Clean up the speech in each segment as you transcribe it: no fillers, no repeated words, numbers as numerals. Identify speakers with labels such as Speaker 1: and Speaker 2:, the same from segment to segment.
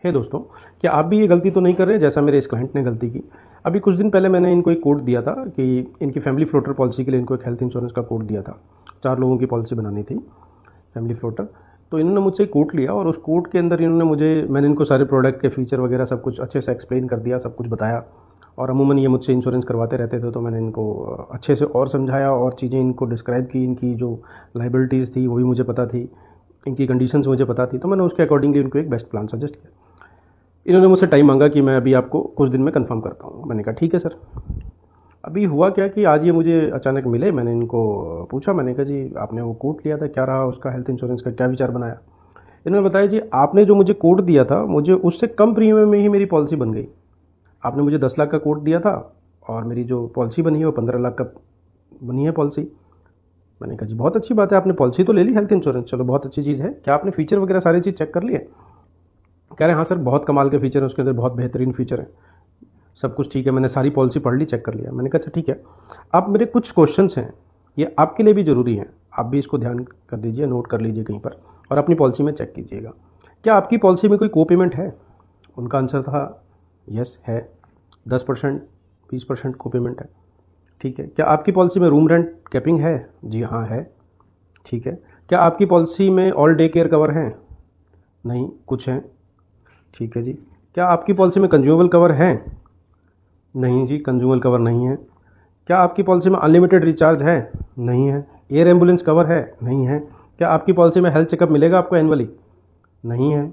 Speaker 1: है दोस्तों, क्या आप भी ये गलती तो नहीं कर रहे जैसा मेरे इस क्लाइंट ने गलती की। अभी कुछ दिन पहले मैंने इनको एक कोड दिया था कि इनकी फैमिली फ्लोटर पॉलिसी के लिए इनको एक हेल्थ इंश्योरेंस का कोड दिया था। 4 लोगों की पॉलिसी बनानी थी, फैमिली फ्लोटर। तो इन्होंने मुझसे कोड लिया और उस कोड के अंदर मैंने इनको सारे प्रोडक्ट के फीचर वगैरह सब कुछ अच्छे से एक्सप्लेन कर दिया, सब कुछ बताया। और अमूमन ये मुझसे इंश्योरेंस करवाते रहते थे, तो मैंने इनको अच्छे से और समझाया और चीज़ें इनको डिस्क्राइब की। इनकी जो लाइबिलिटीज़ थी वो भी मुझे पता थी, इनकी कंडीशंस मुझे पता थी, तो मैंने उसके अकॉर्डिंगली उनको एक बेस्ट प्लान सजेस्ट किया। इन्होंने मुझसे टाइम मांगा कि मैं अभी आपको कुछ दिन में कंफर्म करता हूँ। मैंने कहा ठीक है सर। अभी हुआ क्या कि आज ये मुझे अचानक मिले। मैंने इनको पूछा, मैंने कहा जी आपने वो कोड लिया था, क्या रहा उसका, हेल्थ इंश्योरेंस का क्या विचार बनाया। इन्होंने बताया जी आपने जो मुझे कोड दिया था, मुझे उससे कम प्रीमियम में ही मेरी पॉलिसी बन गई। आपने मुझे 10 लाख का कोड दिया था और मेरी जो पॉलिसी बनी है वो 15 लाख का बनी है पॉलिसी। मैंने कहा जी बहुत अच्छी बात है, आपने पॉलिसी तो ले ली हेल्थ इंश्योरेंस, चलो बहुत अच्छी चीज़ है। क्या आपने फीचर वगैरह सारी चीज़ चेक कर लिए? कह रहे हैं हाँ सर, बहुत कमाल के फीचर हैं उसके अंदर, बहुत बेहतरीन फीचर हैं, सब कुछ ठीक है, मैंने सारी पॉलिसी पढ़ ली, चेक कर लिया। मैंने कहा अच्छा ठीक है, आप मेरे कुछ क्वेश्चंस हैं, ये आपके लिए भी ज़रूरी हैं, आप भी इसको ध्यान कर लीजिए, नोट कर लीजिए कहीं पर और अपनी पॉलिसी में चेक कीजिएगा। क्या आपकी पॉलिसी में कोई को पेमेंट है? उनका आंसर था यस है, 10% 20% को पेमेंट है। ठीक है। क्या आपकी पॉलिसी में रूम रेंट कैपिंग है? जी हाँ है। ठीक है। क्या आपकी पॉलिसी में ऑल डे केयर कवर हैं? नहीं, कुछ हैं। ठीक है जी। क्या आपकी पॉलिसी में कंज्यूमेबल कवर है? नहीं जी, कंज्यूमर कवर नहीं है। क्या आपकी पॉलिसी में अनलिमिटेड रिचार्ज है? नहीं है। एयर एम्बुलेंस कवर है? नहीं है। क्या आपकी पॉलिसी में हेल्थ चेकअप मिलेगा आपको एनुअली? नहीं है।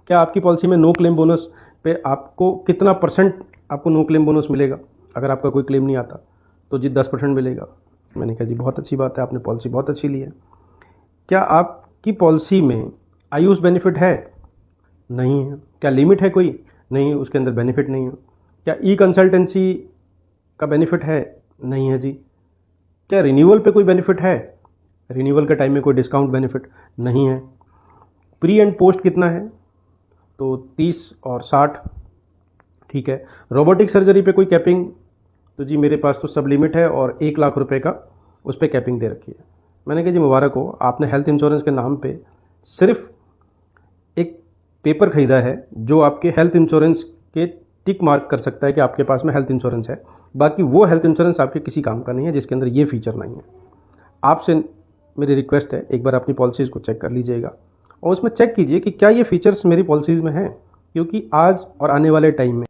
Speaker 1: क्या आपकी पॉलिसी में नो क्लेम बोनस पे आपको कितना परसेंट आपको नो क्लेम बोनस मिलेगा? अगर आपका कोई क्लेम नहीं आता तो जी 10% मिलेगा। मैंने कहा जी बहुत अच्छी बात है, आपने पॉलिसी बहुत अच्छी ली है। क्या आपकी पॉलिसी में आयुष बेनिफिट है? नहीं है। क्या लिमिट है कोई? नहीं, उसके अंदर बेनिफिट नहीं है। क्या ई कंसल्टेंसी का बेनिफिट है? नहीं है जी। क्या रिन्यूअल पे कोई बेनिफिट है? रिन्यूअल के टाइम में कोई डिस्काउंट बेनिफिट नहीं है। प्री एंड पोस्ट कितना है? तो 30 और 60। ठीक है। रोबोटिक सर्जरी पे कोई कैपिंग? तो जी मेरे पास तो सब लिमिट है और 1 लाख रुपए का उस पर कैपिंग दे रखी है। मैंने कहा जी मुबारक हो, आपने हेल्थ इंश्योरेंस के नाम पे सिर्फ एक पेपर खरीदा है जो आपके हेल्थ इंश्योरेंस के टिक मार्क कर सकता है कि आपके पास में हेल्थ इंश्योरेंस है। बाकी वो हेल्थ इंश्योरेंस आपके किसी काम का नहीं है जिसके अंदर ये फीचर नहीं है। आपसे मेरी रिक्वेस्ट है, एक बार अपनी पॉलिसीज़ को चेक कर लीजिएगा और उसमें चेक कीजिए कि क्या ये फीचर्स मेरी पॉलिसीज़ में हैं, क्योंकि आज और आने वाले टाइम में